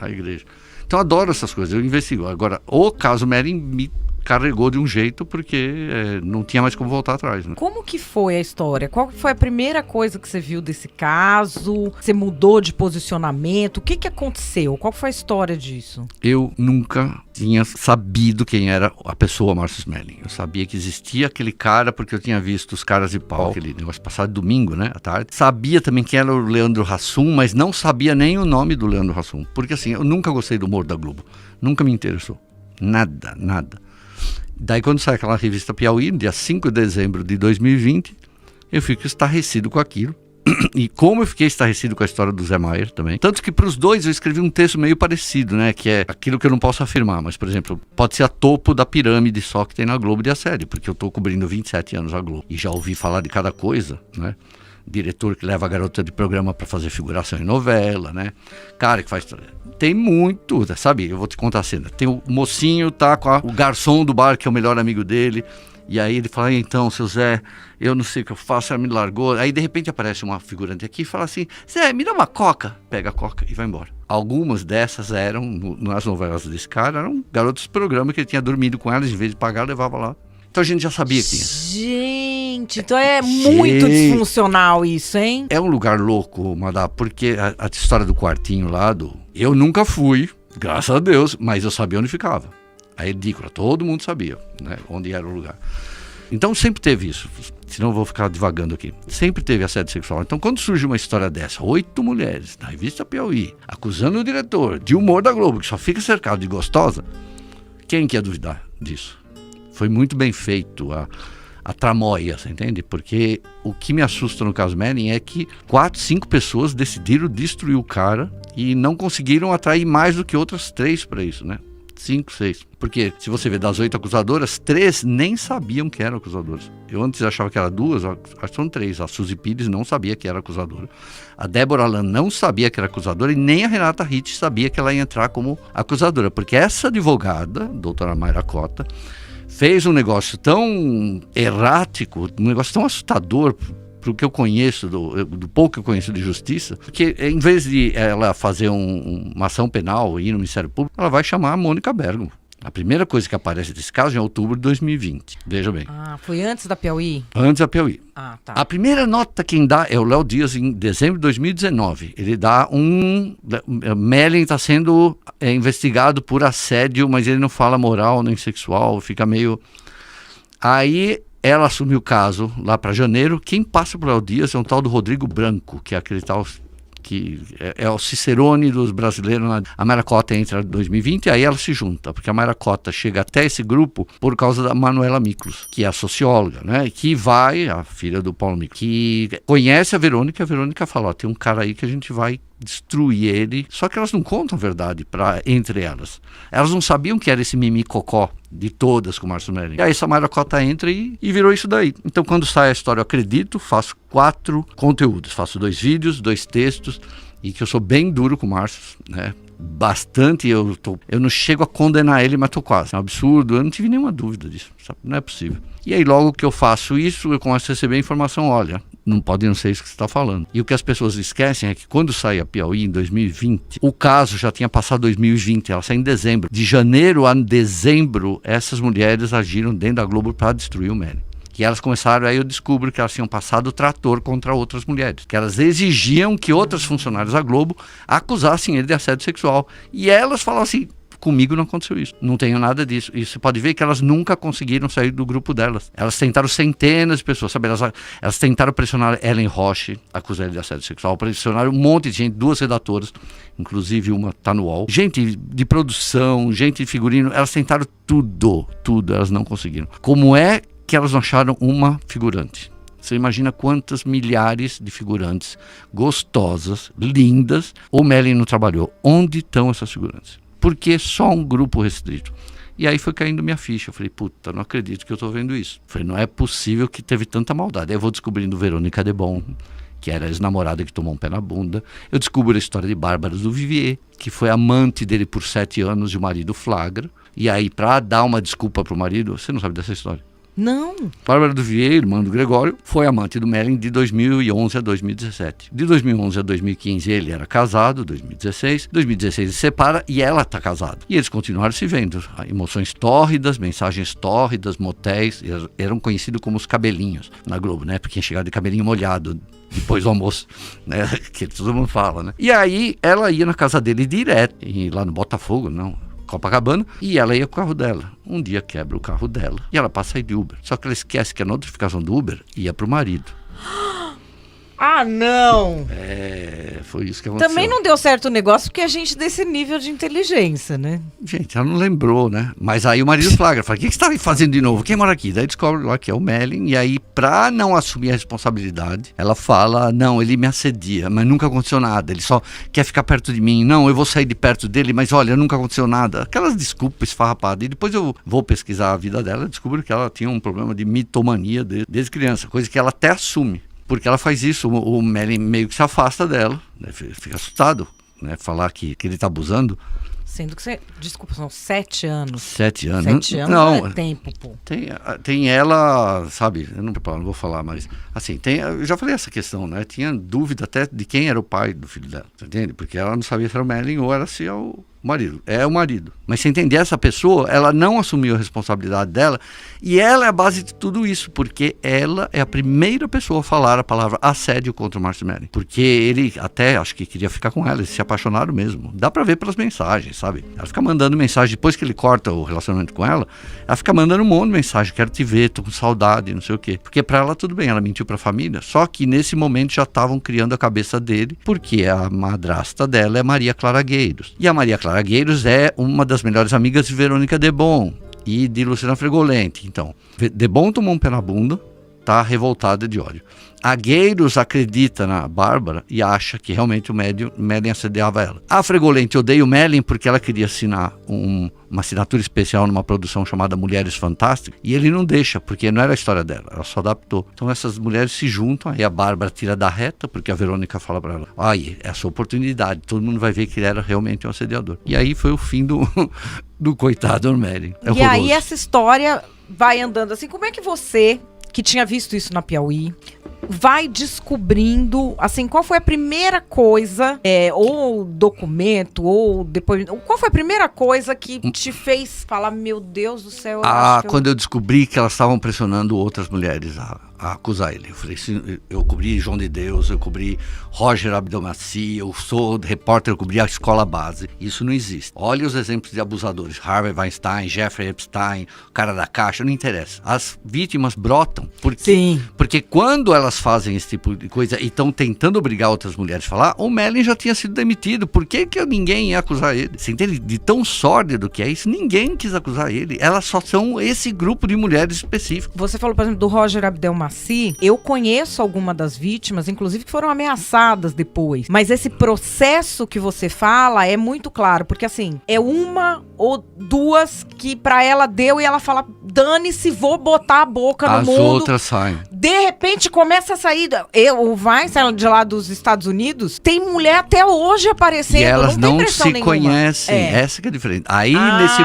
a igreja. Então eu adoro essas coisas, eu investigo. Agora, o caso Melling me carregou de um jeito porque não tinha mais como voltar atrás, né? Como que foi a história? Qual foi a primeira coisa que você viu desse caso? Você mudou de posicionamento? O que aconteceu? Qual foi a história disso? Eu nunca tinha sabido quem era a pessoa Márcio Smelling. Eu sabia que existia aquele cara porque eu tinha visto os Caras de Pau, aquele negócio passado domingo, né, à tarde. Sabia também quem era o Leandro Hassum, mas não sabia nem o nome do Leandro Hassum. Porque assim, eu nunca gostei do humor da Globo. Nunca me interessou. Nada. Daí quando sai aquela revista Piauí, dia 5 de dezembro de 2020, eu fico estarrecido com aquilo. E como eu fiquei estarrecido com a história do Zé Maier também. Tanto que para os dois eu escrevi um texto meio parecido, né? Que é aquilo que eu não posso afirmar, mas, por exemplo, pode ser a topo da pirâmide só que tem na Globo de assédio, porque eu estou cobrindo 27 anos a Globo. E já ouvi falar de cada coisa, né? Diretor que leva a garota de programa para fazer figuração em novela, né? Cara que faz... Tem muito, sabe? Eu vou te contar a cena. Tem o mocinho, tá com o garçom do bar, que é o melhor amigo dele. E aí ele fala, então, seu Zé, eu não sei o que eu faço, ela me largou. Aí de repente aparece uma figurante aqui e fala assim, Zé, me dá uma coca. Pega a coca e vai embora. Algumas dessas eram, nas novelas desse cara, eram garotos de programa que ele tinha dormido com elas, em vez de pagar, levava lá. Então a gente já sabia que tinha. Gente, então é muito disfuncional isso, hein? É um lugar louco, Madá, porque a história do quartinho lá, eu nunca fui, graças a Deus, mas eu sabia onde ficava. A edícula, todo mundo sabia, né, onde era o lugar. Então sempre teve isso, senão eu vou ficar divagando aqui. Sempre teve assédio sexual. Então quando surge uma história dessa, 8 mulheres na revista Piauí, acusando o diretor de humor da Globo, que só fica cercado de gostosa, quem que ia duvidar disso? Foi muito bem feito a tramóia, você entende? Porque o que me assusta no caso Melling é que 4, 5 pessoas decidiram destruir o cara e não conseguiram atrair mais do que outras 3 para isso, né? 5, 6. Porque se você vê das 8 acusadoras, 3 nem sabiam que eram acusadoras. Eu antes achava que era 2, acho que são 3. A Suzy Pires não sabia que era acusadora. A Débora Lan não sabia que era acusadora e nem a Renata Ritt sabia que ela ia entrar como acusadora. Porque essa advogada, doutora Mayra Cota, fez um negócio tão errático, um negócio tão assustador para o que eu conheço, do pouco que eu conheço de justiça, que em vez de ela fazer uma ação penal e ir no Ministério Público, ela vai chamar a Mônica Bergamo. A primeira coisa que aparece desse caso é em outubro de 2020. Veja bem. Ah, foi antes da Piauí? Antes da Piauí. Ah, tá. A primeira nota quem dá é o Léo Dias em dezembro de 2019. Ele dá Melling está sendo investigado por assédio, mas ele não fala moral nem sexual, fica meio... Aí ela assumiu o caso lá para janeiro. Quem passa por Léo Dias é um tal do Rodrigo Branco, que é aquele tal... que é o Cicerone dos brasileiros. A Mayra Cota entra em 2020 e aí ela se junta, porque a Mayra Cota chega até esse grupo por causa da Manuela Miklos, que é a socióloga, né? Que vai, a filha do Paulo Miklos, que conhece a Verônica fala, ó, tem um cara aí que a gente vai destruir ele, só que elas não contam a verdade entre elas. Elas não sabiam que era esse mimicocó de todas com o Márcio Melling. E aí essa Mayra Cota entra e virou isso daí. Então quando sai a história eu acredito, faço 4 conteúdos, faço 2 vídeos, 2 textos, e que eu sou bem duro com o Márcio, né? Bastante, eu não chego a condenar ele, mas tô quase. É um absurdo, eu não tive nenhuma dúvida disso, sabe? Não é possível. E aí logo que eu faço isso, eu começo a receber informação, olha, não pode não ser isso que você está falando. E o que as pessoas esquecem é que quando sai a Piauí em 2020, o caso já tinha passado 2020, ela saiu em dezembro. De janeiro a dezembro, essas mulheres agiram dentro da Globo para destruir o Melling. Que elas começaram, aí eu descubro que elas tinham passado o trator contra outras mulheres. Que elas exigiam que outras funcionárias da Globo acusassem ele de assédio sexual. E elas falavam assim, comigo não aconteceu isso, não tenho nada disso. E você pode ver que elas nunca conseguiram sair do grupo delas. Elas tentaram centenas de pessoas, sabe? Elas tentaram pressionar Ellen Roche, acusar ele de assédio sexual, pressionaram um monte de gente, 2 redatoras, inclusive uma tá no UOL, gente de produção, gente de figurino, elas tentaram tudo, elas não conseguiram. Como é que elas não acharam uma figurante? Você imagina quantas milhares de figurantes gostosas, lindas, o Melling não trabalhou. Onde estão essas figurantes? Porque só um grupo restrito. E aí foi caindo minha ficha. Eu falei, puta, não acredito que eu tô vendo isso. Eu falei, não é possível que teve tanta maldade. Aí eu vou descobrindo Verônica Debon, que era a ex-namorada que tomou um pé na bunda. Eu descubro a história de Bárbara do Vivier, que foi amante dele por 7 anos e o marido flagra. E aí, pra dar uma desculpa pro marido, você não sabe dessa história. Não. Bárbara do Vivier, irmã do Gregório, foi amante do Mellin de 2011 a 2017. De 2011 a 2015 ele era casado, 2016 ele se separa e ela está casada. E eles continuaram se vendo. Emoções tórridas, mensagens tórridas, motéis, eram conhecidos como os cabelinhos na Globo, né? Porque ia chegar de cabelinho molhado depois do almoço, né? Que todo mundo fala, né? E aí ela ia na casa dele direto, e lá no Botafogo, não, Copacabana, e ela ia com o carro dela. Um dia quebra o carro dela e ela passa aí de Uber. Só que ela esquece que a notificação do Uber ia pro marido. Ah, não! Foi isso que aconteceu. Também não deu certo o negócio porque a gente desse nível de inteligência, né? Gente, ela não lembrou, né? Mas aí o marido flagra, fala, o que você está fazendo de novo? Quem mora aqui? Daí descobre lá que é o Mellin, e aí, pra não assumir a responsabilidade, ela fala, não, ele me assedia, mas nunca aconteceu nada, ele só quer ficar perto de mim, não, eu vou sair de perto dele, mas olha, nunca aconteceu nada. Aquelas desculpas esfarrapadas. E depois eu vou pesquisar a vida dela, descubro que ela tinha um problema de mitomania desde criança, coisa que ela até assume. Porque ela faz isso, o Mellin meio que se afasta dela, né? Fica assustado, né? Falar que ele está abusando. Sendo que desculpa, são 7 anos. 7 anos. 7 anos não é tempo, pô. Tem ela, sabe, eu não vou falar, mas assim, eu já falei essa questão, né? Tinha dúvida até de quem era o pai do filho dela, entende? Porque ela não sabia se era o Mellin ou era se é o marido. É o marido. Mas se entender essa pessoa, ela não assumiu a responsabilidade dela, e ela é a base de tudo isso, porque ela é a primeira pessoa a falar a palavra assédio contra o Márcio Mellin. Porque ele até, acho que queria ficar com ela, eles se apaixonaram mesmo. Dá pra ver pelas mensagens, sabe? Ela fica mandando mensagem, depois que ele corta o relacionamento com ela fica mandando um monte de mensagem, quero te ver, tô com saudade, não sei o quê. Porque pra ela tudo bem, ela mentiu pra família, só que nesse momento já estavam criando a cabeça dele, porque a madrasta dela é Maria Clara Gueiros. E a Maria Clara Gueiros é uma das melhores amigas de Verônica Debon e de Luciana Fregolenti. Então, Debon tomou um pé na bunda, tá revoltada de ódio. A Gueiros acredita na Bárbara e acha que realmente o Mellin assediava ela. A Fregolenti odeia o Mellin porque ela queria assinar uma assinatura especial numa produção chamada Mulheres Fantásticas, e ele não deixa, porque não era a história dela, ela só adaptou. Então essas mulheres se juntam, aí a Bárbara tira da reta, porque a Verônica fala pra ela, é a sua oportunidade, todo mundo vai ver que ele era realmente um assediador. E aí foi o fim do coitado do Mellin. E aí essa história vai andando assim, como é que você, que tinha visto isso na Piauí, vai descobrindo, assim, qual foi a primeira coisa, ou documento, ou depois, qual foi a primeira coisa que te fez falar, meu Deus do céu? Quando eu descobri que elas estavam pressionando outras mulheres a acusar ele. Eu falei assim, eu cobri João de Deus, eu cobri Roger Abdelmaci, eu sou repórter, eu cobri a escola base. Isso não existe. Olha os exemplos de abusadores. Harvey Weinstein, Jeffrey Epstein, o cara da Caixa, não interessa. As vítimas brotam. Porque quando elas fazem esse tipo de coisa e estão tentando obrigar outras mulheres a falar, o Mellin já tinha sido demitido. Por que ninguém ia acusar ele? Você entende? De tão sórdido que é isso, ninguém quis acusar ele. Elas só são esse grupo de mulheres específico. Você falou, por exemplo, do Roger Abdelmaci. Eu conheço alguma das vítimas, inclusive que foram ameaçadas depois. Mas esse processo que você fala é muito claro, porque assim, é uma ou duas que pra ela deu e ela fala, dane-se, vou botar a boca no mundo. As outras saem. De repente começa a sair, o Weinstein de lá dos Estados Unidos, tem mulher até hoje aparecendo. E elas não se nenhuma. Conhecem, essa que é diferente. Aí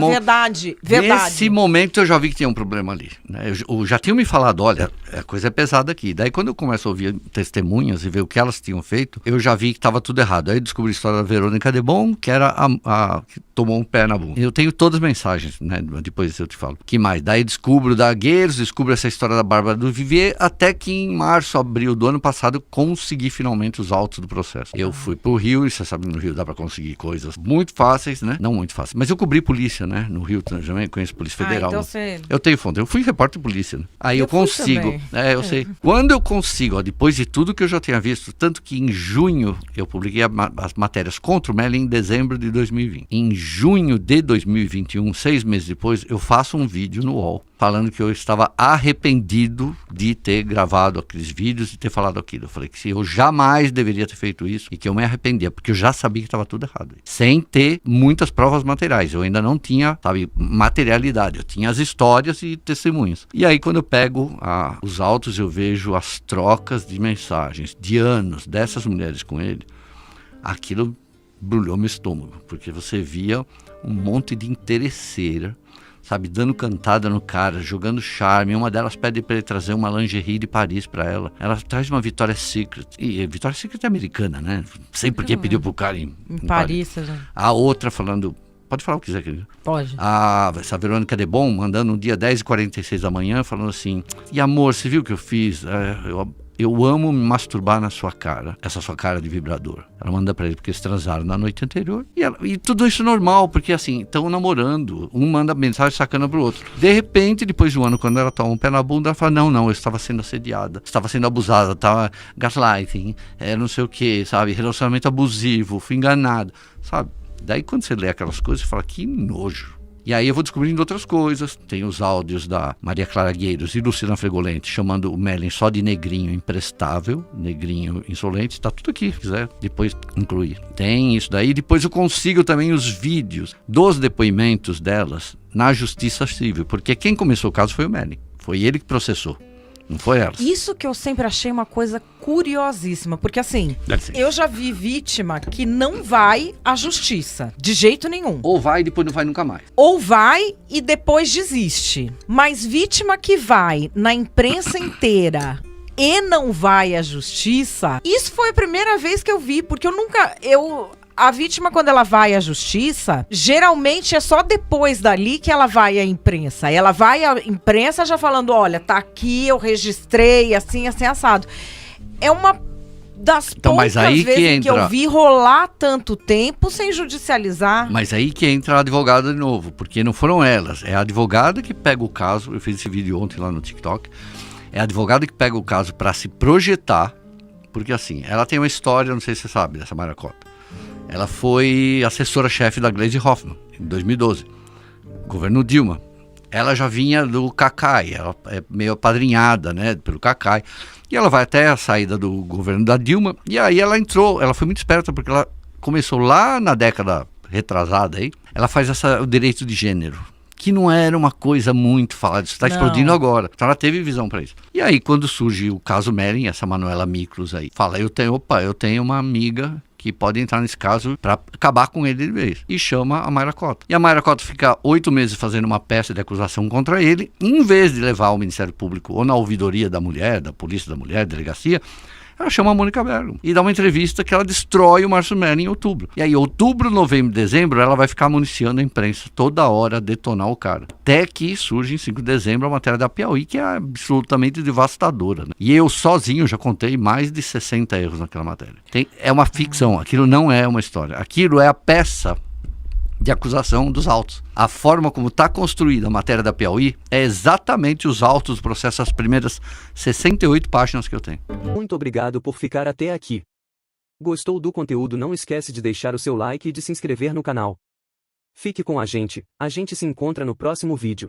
verdade. Nesse momento eu já vi que tinha um problema ali, né? Eu já tinham me falado, olha, a coisa é pesada aqui. Daí quando eu começo a ouvir testemunhas e ver o que elas tinham feito, eu já vi que estava tudo errado. Aí eu descobri a história da Verônica Debon, que era a que tomou um pé na bunda. Eu tenho todas as mensagens, né? Depois eu te falo. Que mais? Daí descubro da Gueiros, descubro essa história da Bárbara do Vivier, até que em março, abril do ano passado, eu consegui finalmente os autos do processo. Eu fui pro Rio, e você sabe que no Rio dá pra conseguir coisas muito fáceis, né? Não muito fáceis, mas eu cobri polícia, né? No Rio também, conheço Polícia Federal. Então você... Eu tenho fonte, eu fui repórter de polícia, né? Aí eu consigo. Eu sei. Quando eu consigo, depois de tudo que eu já tinha visto, tanto que em junho eu publiquei as matérias contra o Mellin em dezembro de 2020. Em junho de 2021, 6 meses depois, eu faço um vídeo no UOL falando que eu estava arrependido de ter gravado aqueles vídeos e ter falado aquilo. Eu falei que eu jamais deveria ter feito isso e que eu me arrependia, porque eu já sabia que estava tudo errado. Sem ter muitas provas materiais. Eu ainda não tinha, materialidade. Eu tinha as histórias e testemunhas. E aí, quando eu pego os autos, eu vejo as trocas de mensagens de anos dessas mulheres com ele. Aquilo embrulhou meu estômago, porque você via um monte de interesseira sabe, dando cantada no cara, jogando charme. Uma delas pede pra ele trazer uma lingerie de Paris pra ela. Ela traz uma Victoria's Secret. E Victoria's Secret é americana, né? Não sei por que pediu pro cara em Paris. A outra falando... Pode falar o que quiser, querido. Pode. Essa Verônica Debon mandando no dia 10h46 da manhã, falando assim: e amor, você viu o que eu fiz? Eu amo me masturbar na sua cara, essa sua cara de vibrador. Ela manda pra ele porque eles transaram na noite anterior. E tudo isso normal, porque assim, estão namorando. Um manda mensagem sacana pro outro. De repente, depois de um ano, quando ela toma um pé na bunda, ela fala: não, eu estava sendo assediada, estava sendo abusada, estava gaslighting, não sei o que, sabe? Relacionamento abusivo, fui enganado, sabe? Daí quando você lê aquelas coisas, você fala, que nojo. E aí eu vou descobrindo outras coisas. Tem os áudios da Maria Clara Gueiros e Luciana Fregolente chamando o Merlin só de negrinho imprestável, negrinho insolente. Tá tudo aqui, se quiser depois incluir. Tem isso daí. Depois eu consigo também os vídeos dos depoimentos delas na Justiça Civil, porque quem começou o caso foi o Merlin. Foi ele que processou. Não foi ela. Isso que eu sempre achei uma coisa curiosíssima, porque assim, eu já vi vítima que não vai à justiça, de jeito nenhum. Ou vai e depois não vai nunca mais. Ou vai e depois desiste. Mas vítima que vai na imprensa inteira e não vai à justiça, isso foi a primeira vez que eu vi, porque a vítima, quando ela vai à justiça, geralmente é só depois dali que ela vai à imprensa. Ela vai à imprensa já falando, olha, tá aqui, eu registrei, assim, assado. É uma das poucas vezes que eu vi rolar tanto tempo sem judicializar. Mas aí que entra a advogada de novo, porque não foram elas. É a advogada que pega o caso, eu fiz esse vídeo ontem lá no TikTok, é a advogada que pega o caso para se projetar, porque assim, ela tem uma história, não sei se você sabe, dessa Mayra Cota. Ela foi assessora-chefe da Gleisi Hoffmann, em 2012, governo Dilma. Ela já vinha do Cacai, ela é meio apadrinhada, né, pelo Cacai. E ela vai até a saída do governo da Dilma, e aí ela entrou, ela foi muito esperta, porque ela começou lá na década retrasada, aí, ela faz o direito de gênero, que não era uma coisa muito falada, isso está explodindo agora. Então ela teve visão para isso. E aí, quando surge o caso Merlin, essa Manuela Miklos aí, fala, eu tenho uma amiga que pode entrar nesse caso para acabar com ele de vez. E chama a Mayra Cota. E a Mayra Cota fica 8 meses fazendo uma peça de acusação contra ele, em vez de levar ao Ministério Público ou na ouvidoria da mulher, da Polícia da Mulher, delegacia, ela chama a Mônica Bergamo e dá uma entrevista que ela destrói o Márcio Merlin em outubro. E aí, outubro, novembro, dezembro, ela vai ficar municiando a imprensa toda hora a detonar o cara. Até que surge em 5 de dezembro a matéria da Piauí, que é absolutamente devastadora, né? E eu sozinho já contei mais de 60 erros naquela matéria. É uma ficção, aquilo não é uma história. Aquilo é a peça de acusação dos autos. A forma como está construída a matéria da Piauí é exatamente os autos do processo, as primeiras 68 páginas que eu tenho. Muito obrigado por ficar até aqui. Gostou do conteúdo? Não esquece de deixar o seu like e de se inscrever no canal. Fique com a gente se encontra no próximo vídeo.